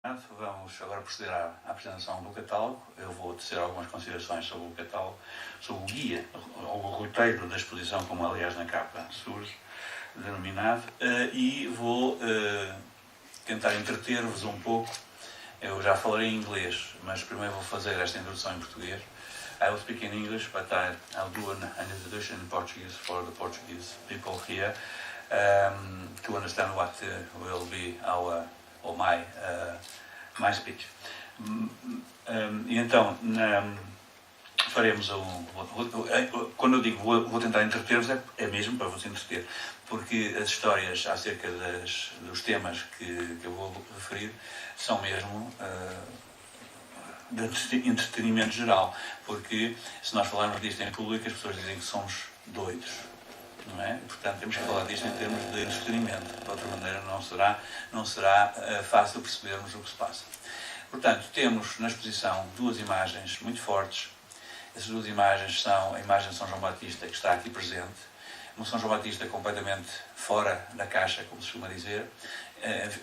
Vamos agora proceder à apresentação do catálogo. Eu vou tecer algumas considerações sobre o catálogo, sobre o guia, ou o roteiro da exposição, como aliás na capa surge, denominado, e vou tentar entreter-vos um pouco. Eu já falarei em inglês, mas primeiro vou fazer esta introdução em português. I will speak in English, but I'll do an introduction in Portuguese for the Portuguese people here, to understand what will be our ou my speech. E então, faremos quando eu digo vou tentar entreter-vos, é mesmo para vos entreter, porque as histórias acerca dos temas que eu vou referir são mesmo de entretenimento geral, porque se nós falarmos disto em público, as pessoas dizem que somos doidos. Não é? Portanto, temos que falar disto em termos de entretenimento. De outra maneira, não será fácil percebermos o que se passa. Portanto, temos na exposição duas imagens muito fortes. Essas duas imagens são a imagem de São João Batista, que está aqui presente, um São João Batista completamente fora da caixa, como se costuma dizer,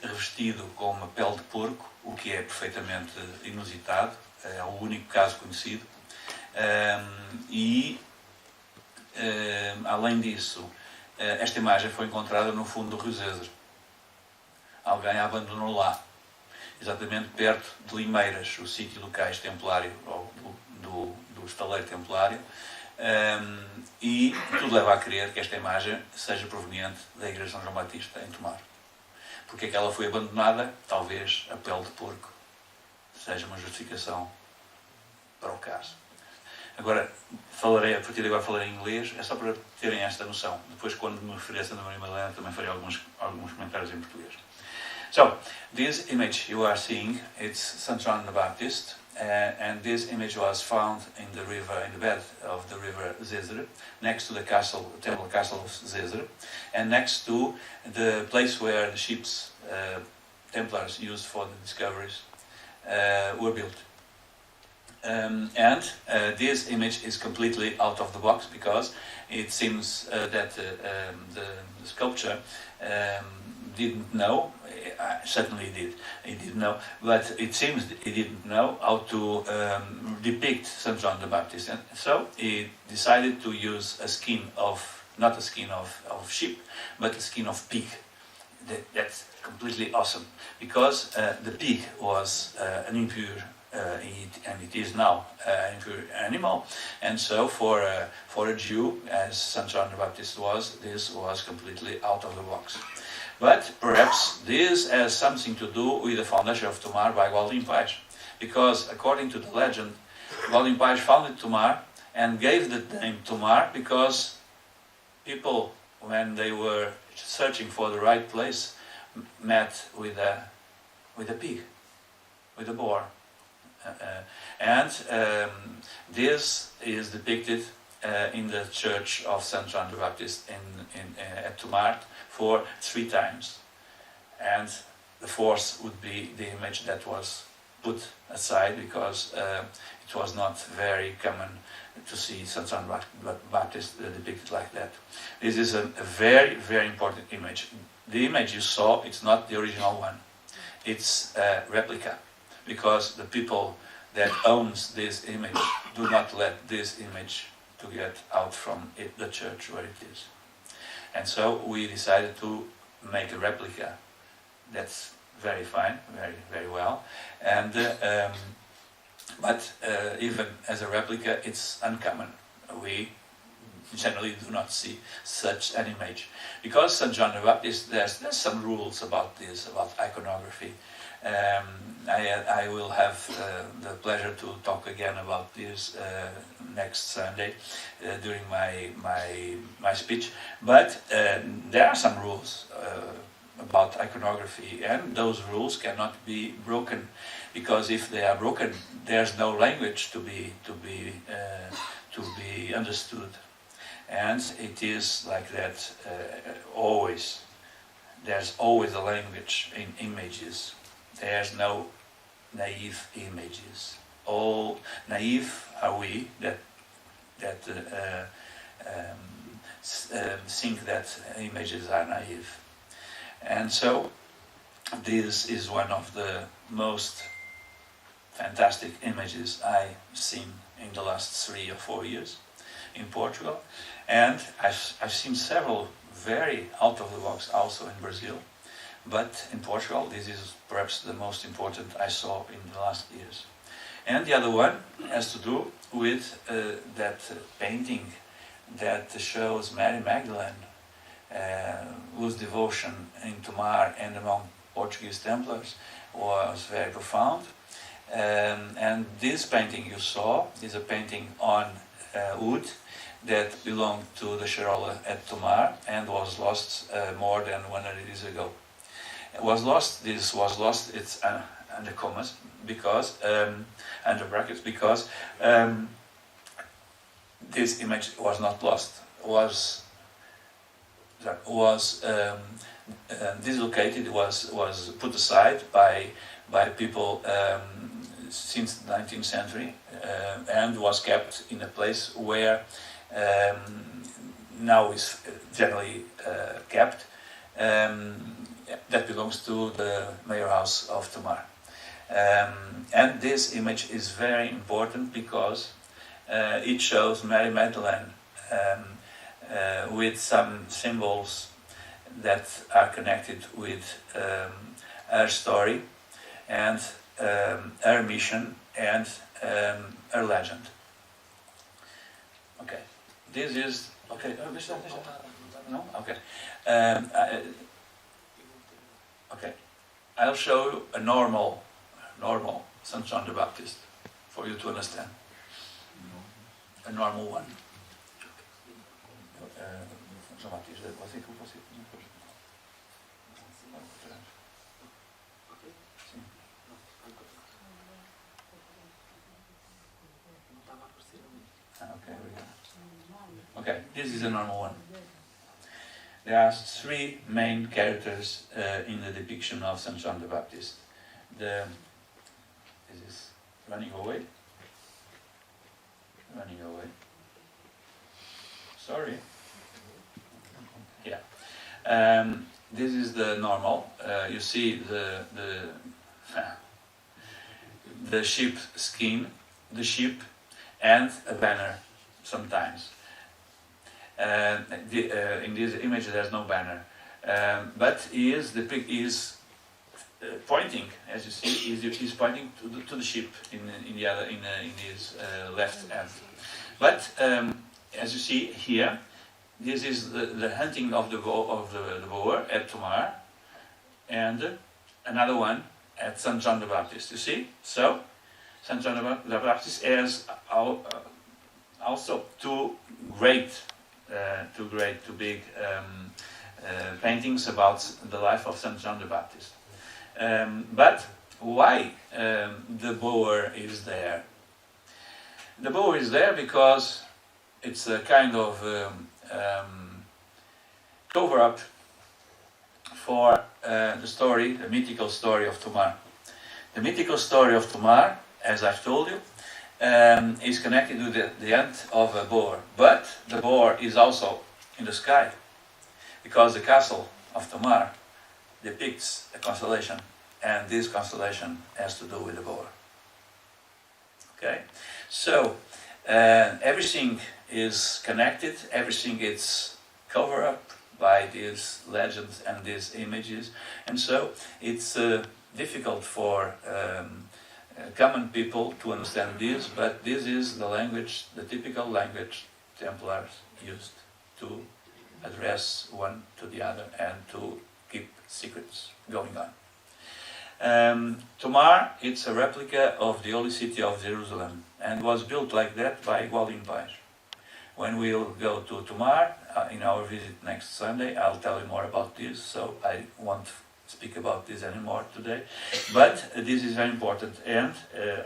revestido com uma pele de porco, o que é perfeitamente inusitado, é o único caso conhecido, além disso, esta imagem foi encontrada no fundo do Rio Zezer. Alguém a abandonou lá, exatamente perto de Limeiras, o sítio do cais Templário, ou do estaleiro Templário, e tudo leva a crer que esta imagem seja proveniente da Igreja de São João Batista, em Tomar. Porque é que ela foi abandonada? Talvez a pele de porco seja uma justificação para o caso. Agora, a partir de agora falarei em inglês, é só para terem esta noção. Depois, quando me referir a Santa Maria Madalena, também farei alguns comentários em português. So, this image you are seeing, it's St. John the Baptist, and this image was found in the bed of the river Zezer, next to the temple castle of Zezer, and next to the place where the ships, Templars used for the discoveries, were built. This image is completely out of the box, because it seems that the sculpture didn't know, certainly he did know, but it seems he didn't know how to depict St. John the Baptist, and so he decided to use not a skin of sheep, but a skin of pig. That's completely awesome, because the pig was an impure and it is now an impure animal, and so for a Jew, as St. John the Baptist was, this was completely out of the box. But perhaps this has something to do with the foundation of Tomar by Gualdim Pais, because according to the legend, Gualdim Pais founded Tomar and gave the name Tomar because people, when they were searching for the right place, met with a pig, with a boar. This is depicted in the church of St. John the Baptist at Tomar for 3 times. And the fourth would be the image that was put aside, because it was not very common to see St. John the Baptist depicted like that. This is a very, very important image. The image you saw, it's not the original one. It's a replica, because the people that owns this image do not let this image to get out from the church where it is. And so we decided to make a replica. That's very fine, very, very well. And but even as a replica, it's uncommon. We generally do not see such an image, because St. John the Baptist, there's some rules about this, about iconography. I will have the pleasure to talk again about this next Sunday during my speech. But there are some rules about iconography, and those rules cannot be broken, because if they are broken, there's no language to be understood. And it is like that always. There's always a language in images. There's no naive images. All naive are we that think that images are naive. And so this is one of the most fantastic images I've seen in the last 3 or 4 years in Portugal, and I've seen several very out of the box also in Brazil, but in Portugal this is perhaps the most important I saw in the last years. And the other one has to do with that painting that shows Mary Magdalene, whose devotion in Tomar and among Portuguese Templars was very profound. And this painting you saw is a painting on wood that belonged to the Charola at Tomar and was lost more than 100 years ago. This was lost, it's under commas, because, under brackets, because this image was not lost, was dislocated, was put aside by people since the 19th century and was kept in a place where now is generally kept, that belongs to the mayor house of Tomar. And this image is very important because it shows Mary Magdalene with some symbols that are connected with her story and her mission and her legend. Okay, this is okay. No, okay. Okay, I'll show you a normal St. John the Baptist for you to understand. A normal one. Okay, this is a normal one. There are 3 main characters in the depiction of St. John the Baptist. This is running away. Sorry. Yeah. This is the normal. You see the sheep skin, the sheep, and a banner sometimes. In this image there's no banner, but he is pointing, as you see, he's pointing to the sheep in his left hand. But as you see here, this is the hunting of the boar at Tomar, and another one at St. John the Baptist. You see, so St. John the Baptist has also two big paintings about the life of St. John the Baptist. But why the boar is there? The boar is there because it's a kind of cover-up for the mythical story of Tomar. The mythical story of Tomar, as I've told you, is connected with the end of a boar. But the boar is also in the sky, because the castle of Tomar depicts a constellation, and this constellation has to do with the boar. Okay, so everything is connected, everything is covered up by these legends and these images, and so it's difficult for common people to understand this, but this is the language, the typical language Templars used to address one to the other and to keep secrets going on. Tomar, it's a replica of the holy city of Jerusalem and was built like that by Gualimpas. When we'll go to Tomar in our visit next Sunday, I'll tell you more about this, so I won't speak about this anymore today. But this is very important, and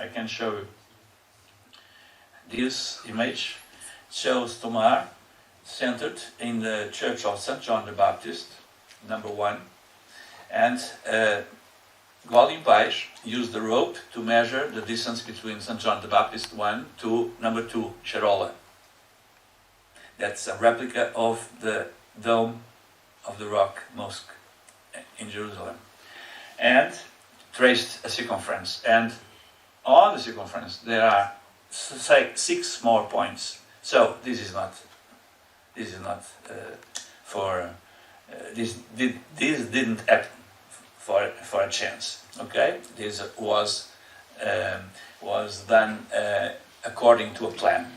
I can show you this image. It shows Tomar centered in the church of St. John the Baptist, number 1, and Gualimpas used the rope to measure the distance between St. John the Baptist 1 to number 2, Charola. That's a replica of the Dome of the Rock Mosque in Jerusalem. And traced a circumference, and on the circumference there are 6 more points. So this is not this didn't happen for a chance. Okay, this was done according to a plan,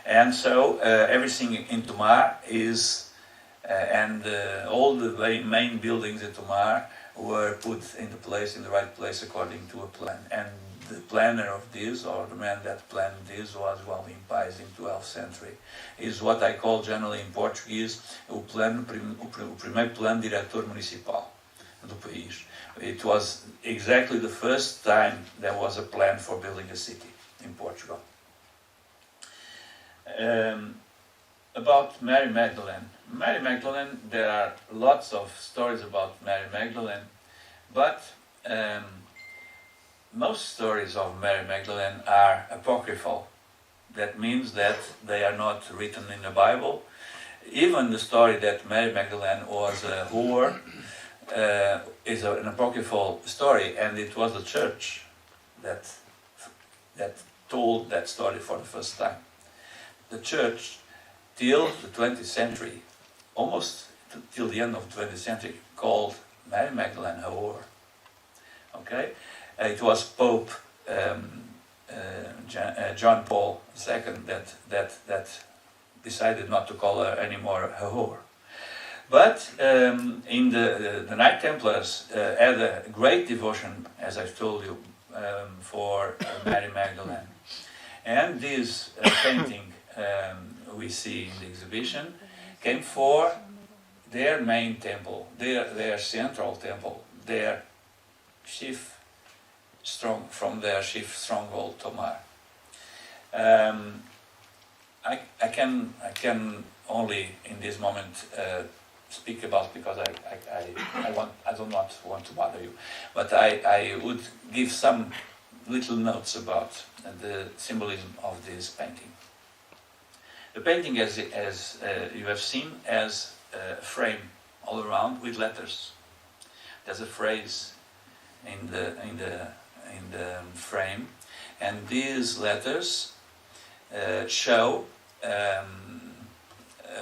and so everything in Tomar is all the main buildings in Tomar were put in the right place according to a plan. And the planner of this, or the man that planned this, was João Pais in 12th century. Is what I call generally in Portuguese o primeiro plano diretor municipal do país. It was exactly the first time there was a plan for building a city in Portugal. About Mary Magdalene. Mary Magdalene, there are lots of stories about Mary Magdalene, but most stories of Mary Magdalene are apocryphal. That means that they are not written in the Bible. Even the story that Mary Magdalene was a whore is an apocryphal story, and it was the church that told that story for the first time. The church, till the 20th century, almost till the end of the 20th century, called Mary Magdalene a whore. Okay, it was Pope John Paul II that decided not to call her anymore a whore. But in the Knight Templars had a great devotion, as I've told you, for Mary Magdalene, and this painting we see in the exhibition came for their main temple, their central temple, their chief stronghold Tomar. I can only in this moment speak about, because I do not want to bother you, but I would give some little notes about the symbolism of this painting. The painting, as you have seen, has a frame all around with letters. There's a phrase in the frame, and these letters show a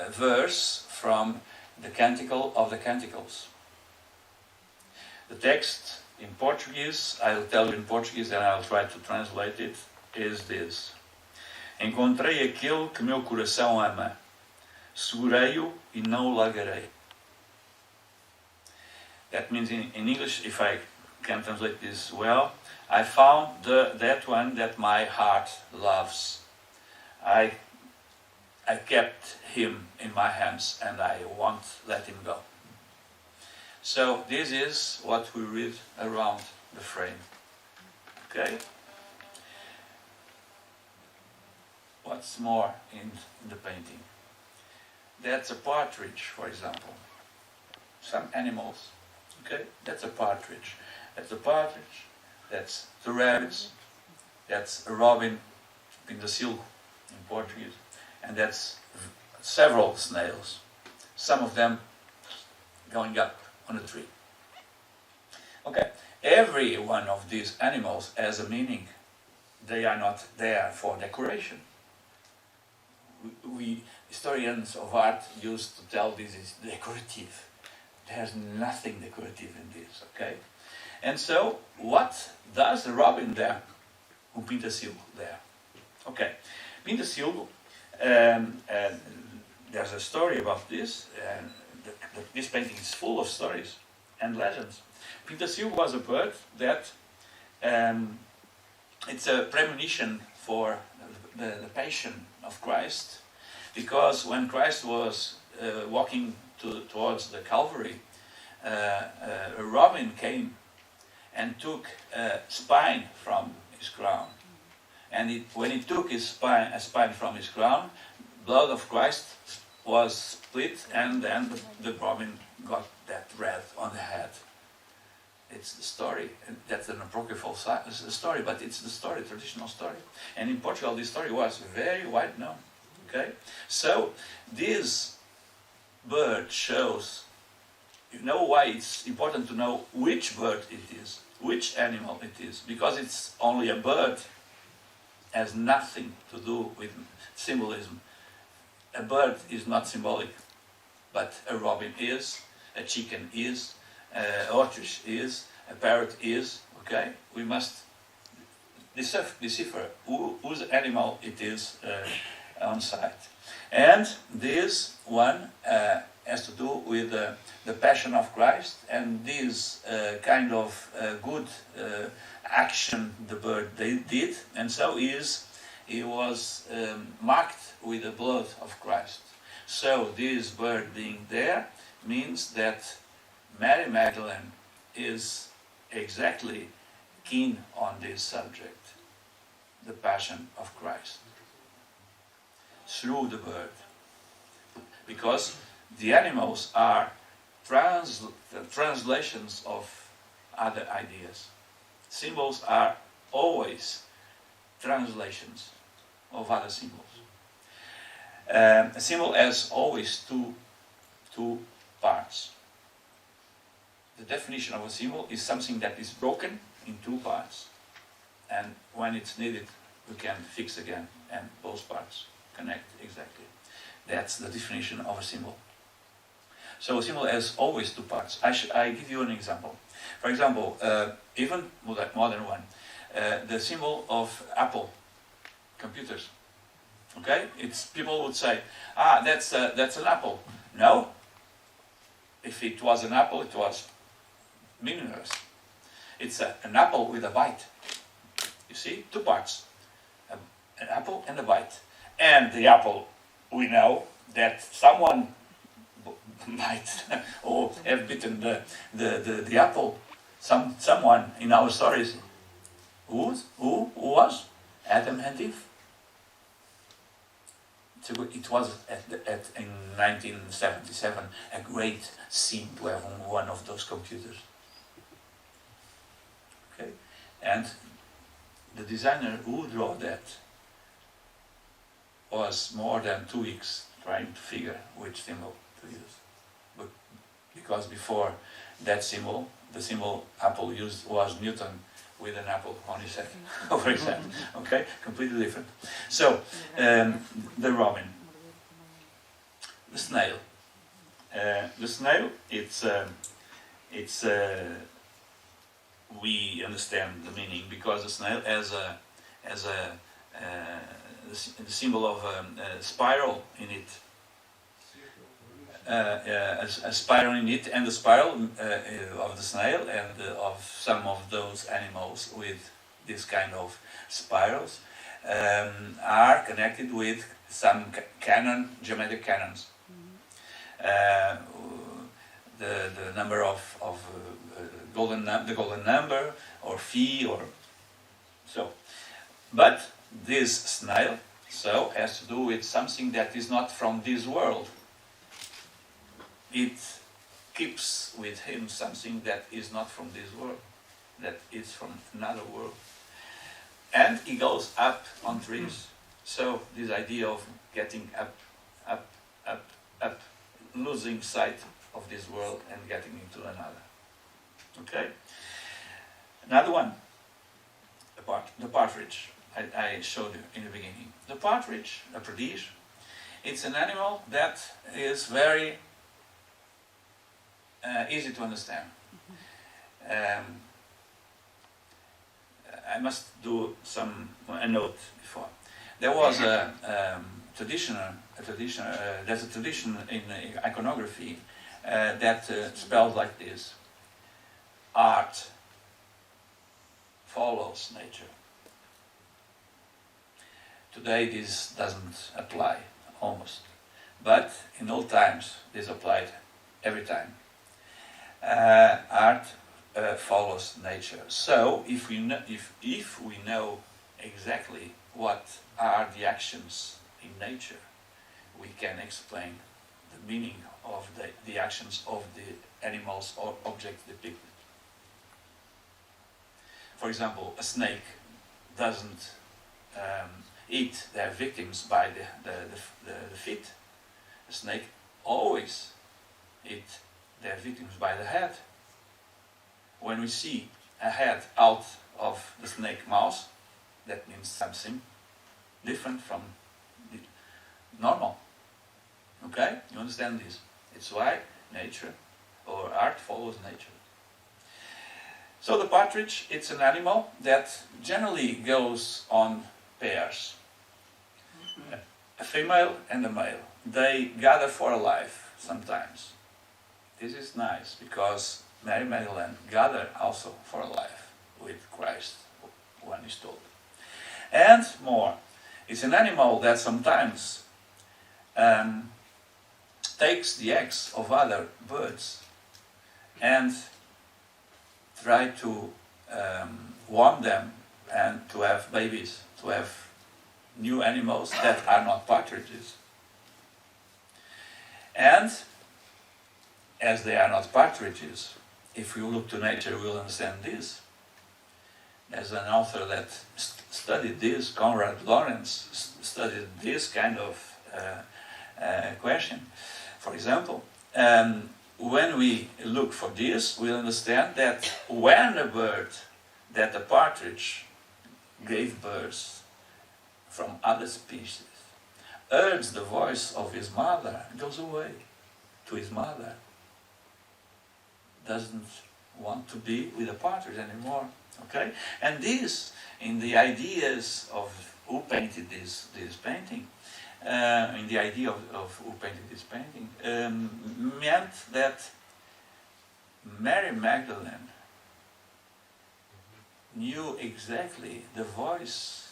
verse from the Canticle of the Canticles. The text in Portuguese, I'll tell you in Portuguese and I'll try to translate it, is this: Encontrei aquele que meu coração ama, segurei-o e não o largarei. That means in English, if I can translate this well, I found that one that my heart loves. I kept him in my hands and I won't let him go. So this is what we read around the frame. Okay? What's more in the painting? That's a partridge, for example. Some animals. Okay? That's a partridge. That's a partridge. That's the rabbits. That's a robin, pindacilgo in Portuguese. And that's several snails. Some of them going up on a tree. Okay, every one of these animals has a meaning. They are not there for decoration. We historians of art used to tell this is decorative. There's nothing decorative in this, okay? And so, what does the robin there? Pindacilgo there. Okay, pindacilgo, there's a story about this, and this painting is full of stories and legends. Pindacilgo was a bird that it's a premonition for the passion of Christ, because when Christ was walking towards the Calvary, a robin came and took a spine from his crown. And when he took a spine from his crown, blood of Christ was split, and then the robin got that red on the head. It's the story. That's an apocryphal story, but it's the story, traditional story. And in Portugal, this story was very wide known. Okay, so this bird shows. You know why it's important to know which bird it is. which animal it is, because it's only a bird, has nothing to do with symbolism. A bird is not symbolic, but a robin is, a chicken is, a ostrich is, a parrot is. Okay, we must decipher whose animal it is on site. And this one has to do with the Passion of Christ, and this kind of good action the bird did, and so he was marked with the blood of Christ. So this bird being there means that Mary Magdalene is exactly keen on this subject, the Passion of Christ, through the bird. Because the animals are translations of other ideas. Symbols are always translations of other symbols. A symbol has always two parts. The definition of a symbol is something that is broken in two parts, and when it's needed we can fix again and both parts connect exactly. That's the definition of a symbol. So a symbol has always two parts. I give you an example. For example, even modern one, the symbol of Apple computers. Okay, it's people would say, that's an apple. No, if it was an apple, it was meaningless. It's an apple with a bite. You see, two parts, an apple and a bite. And the apple, we know that someone might or have bitten the apple. Someone in our stories. Who was? Adam and Eve. So it was in 1977 a great scene to have one of those computers. Okay, and the designer who drew that was more than 2 weeks trying to figure which symbol to use. But because before that symbol, the symbol Apple used was Newton with an apple on his head, for example. Okay, completely different. So, the robin, the snail. The snail, we understand the meaning because the snail has the symbol of a spiral in it. A spiral in it, and the spiral of the snail and of some of those animals with this kind of spirals are connected with some geometric canons. The number of the golden number, or phi, or so. But this snail has to do with something that is not from this world. It keeps with him something that is not from this world, that is from another world. And he goes up on trees. So this idea of getting up, losing sight of this world and getting into another. Okay? Another one, the partridge. I showed you in the beginning. The partridge, a perdiz, it's an animal that is very easy to understand. I must do a note before. There was there's a tradition in iconography that spells like this: art follows nature. Today this doesn't apply almost, but in old times this applied every time. Art follows nature. So if we know exactly what are the actions in nature, we can explain the meaning of the actions of the animals or objects depicted. For example, a snake doesn't eat their victims by the feet. A snake always eats their victims by the head. When we see a head out of the snake mouth, that means something different from the normal. Okay? You understand this? It's why nature or art follows nature. So the partridge, it's an animal that generally goes on pairs. A female and a male. They gather for a life sometimes. This is nice because Mary Magdalene gathered also for a life with Christ, one is told. And more, it's an animal that sometimes takes the eggs of other birds and try to warm them and to have babies, to have new animals that are not partridges. And as they are not partridges, if you look to nature, we'll understand this. There's an author that studied this, Conrad Lorenz, studied this kind of question. For example, when we look for this, we'll understand that when a bird, that a partridge gave birth from other species, hears the voice of his mother, goes away to his mother, doesn't want to be with a partridge anymore. Okay? And this, in the ideas of who painted this painting, in the idea of who painted this painting, meant that Mary Magdalene knew exactly the voice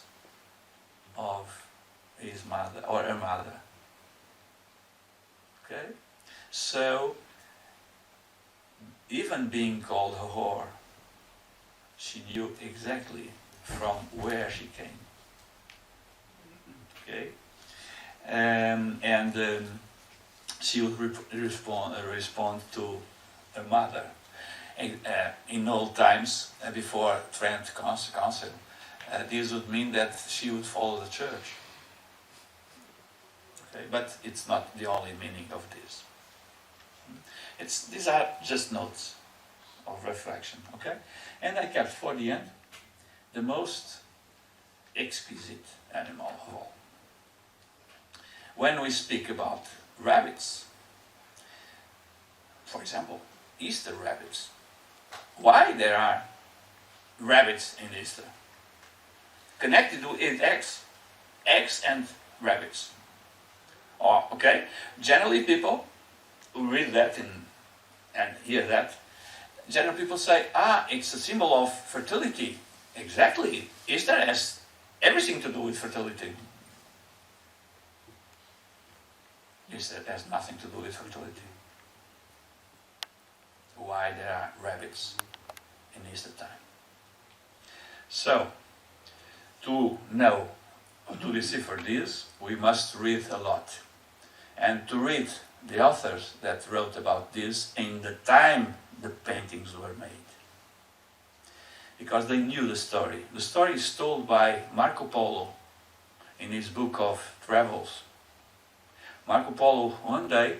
of his mother, or her mother. Okay? So, even being called a whore, she knew exactly from where she came. Okay? And she would respond to her mother. In old times, before Trent Council, this would mean that she would follow the church. Okay? But it's not the only meaning of this. These are just notes of reflection, okay? And I kept for the end the most exquisite animal of all. When we speak about rabbits, for example, Easter rabbits, why there are rabbits in Easter? Connected with eggs and rabbits. Oh, okay? Generally people who read that and hear that, general people say, it's a symbol of fertility. Exactly. Easter has everything to do with fertility. Easter has nothing to do with fertility. Why there are rabbits in Easter time? So, to know, or to decipher this, we must read a lot. And to read the authors that wrote about this in the time the paintings were made. Because they knew the story. The story is told by Marco Polo in his book of travels. Marco Polo one day,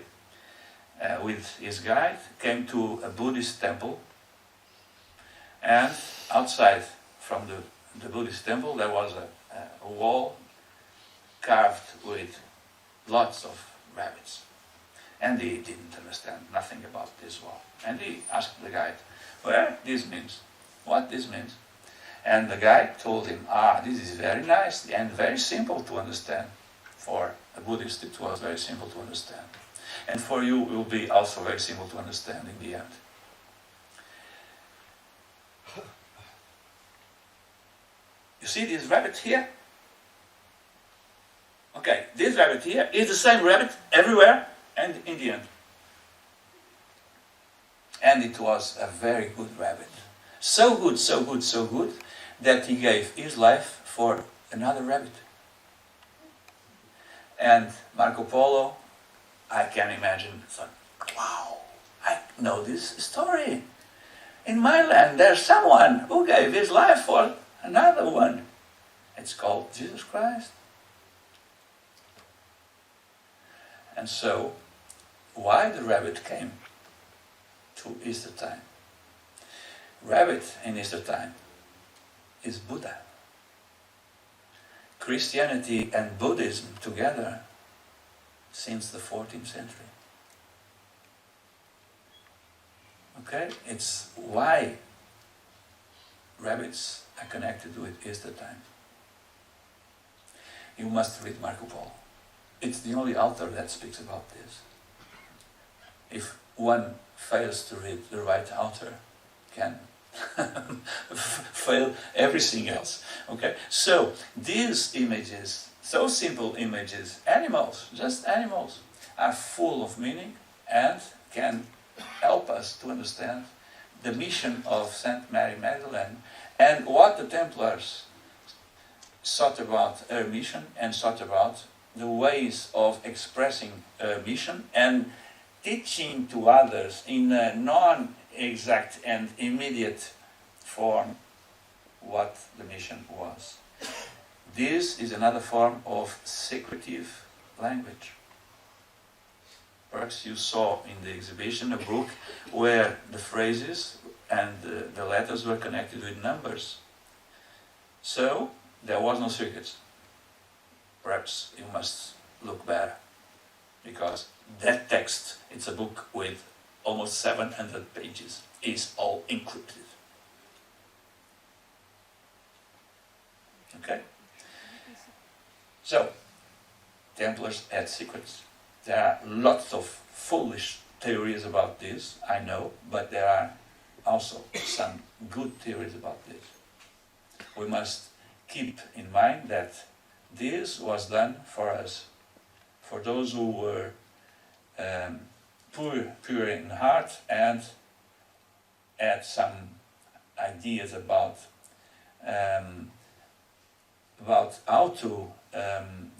with his guide, came to a Buddhist temple, and outside from the Buddhist temple there was a wall carved with lots of rabbits. And he didn't understand nothing about this wall. And he asked the guide, what this means? And the guide told him, this is very nice and very simple to understand. For a Buddhist it was very simple to understand. And for you it will be also very simple to understand in the end. You see this rabbit here? Okay, this rabbit here is the same rabbit everywhere and in the end. And it was a very good rabbit. So good, so good, so good, that he gave his life for another rabbit. And Marco Polo, I can imagine, thought, wow, I know this story. In my land there's someone who gave his life for another one. It's called Jesus Christ. And so, why the rabbit came to Easter time? Rabbit in Easter time is Buddha. Christianity and Buddhism together since the 14th century. Okay? It's why rabbits are connected with Easter time. You must read Marco Polo. It's the only author that speaks about this. If one fails to read the right author, can fail everything else. Okay? So these images, so simple images, animals, just animals, are full of meaning and can help us to understand the mission of Saint Mary Magdalene and what the Templars thought about her mission and thought about the ways of expressing her mission and teaching to others in a non-exact and immediate form what the mission was. This is another form of secretive language. Perhaps you saw in the exhibition a book where the phrases and the letters were connected with numbers. So there was no secret. Perhaps you must look better, because that text, it's a book with almost 700 pages, is all encrypted. Okay? So, Templars had secrets. There are lots of foolish theories about this, I know, but there are also some good theories about this. We must keep in mind that this was done for us, for those who were pure in heart and had some ideas about how to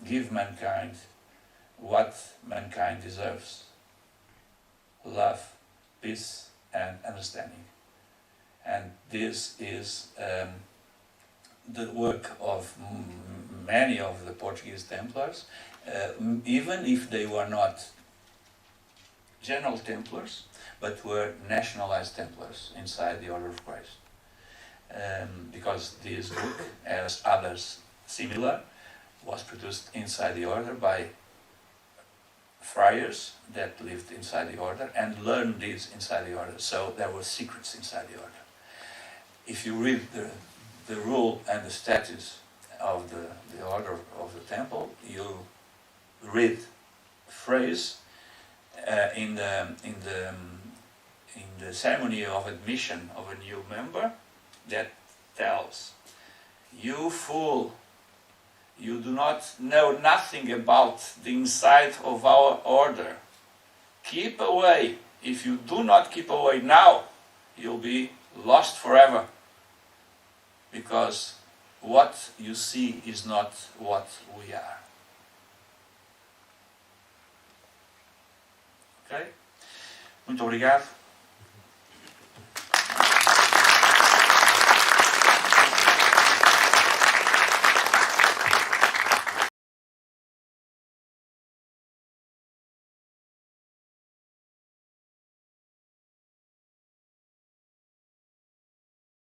give mankind what mankind deserves: love, peace, and understanding. And this is the work of many of the Portuguese Templars, even if they were not general Templars, but were nationalized Templars inside the Order of Christ. Because this book, as others similar, was produced inside the Order by friars that lived inside the Order and learned this inside the Order. So there were secrets inside the Order. If you read the rule and the statutes of the Order of the Temple, you read a phrase in the ceremony of admission of a new member that tells, "You fool, you do not know nothing about the inside of our order. Keep away. If you do not keep away now, you'll be lost forever. Because what you see is not what we are." Ok? Muito obrigado.